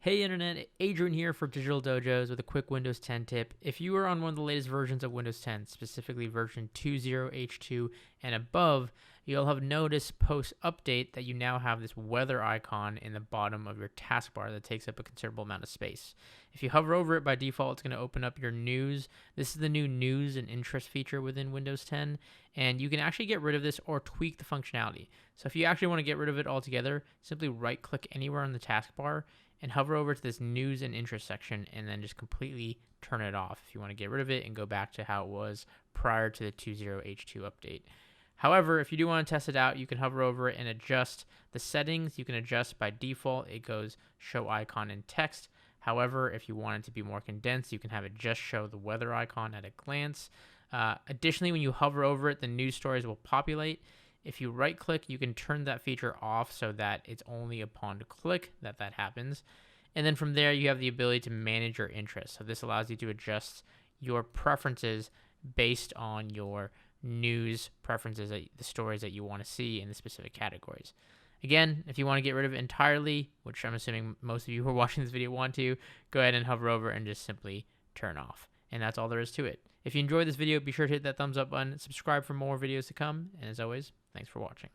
Hey Internet, Adrian here for Digital Dojos with a quick Windows 10 tip. If you are on one of the latest versions of Windows 10, specifically version 20H2 and above, you'll have noticed post-update that you now have this weather icon in the bottom of your taskbar that takes up a considerable amount of space. If you hover over it, by default, it's going to open up your news. This is the new news and interest feature within Windows 10, and you can actually get rid of this or tweak the functionality. So if you actually want to get rid of it altogether, simply right-click anywhere on the taskbar and hover over to this news and interest section and then just completely turn it off if you want to get rid of it and go back to how it was prior to the 20H2 update. However, if you do want to test it out, you can hover over it and adjust the settings. You can adjust by default. It goes show icon and text. However, if you want it to be more condensed, you can have it just show the weather icon at a glance. Additionally, when you hover over it, the news stories will populate. If you right click, you can turn that feature off so that it's only upon click that happens. And then from there, you have the ability to manage your interests. So this allows you to adjust your preferences based on your news preferences, the stories that you want to see in the specific categories. Again, if you want to get rid of it entirely, which I'm assuming most of you who are watching this video want to, go ahead and hover over and just simply turn off. And that's all there is to it. If you enjoyed this video, be sure to hit that thumbs up button, subscribe for more videos to come, and as always, thanks for watching.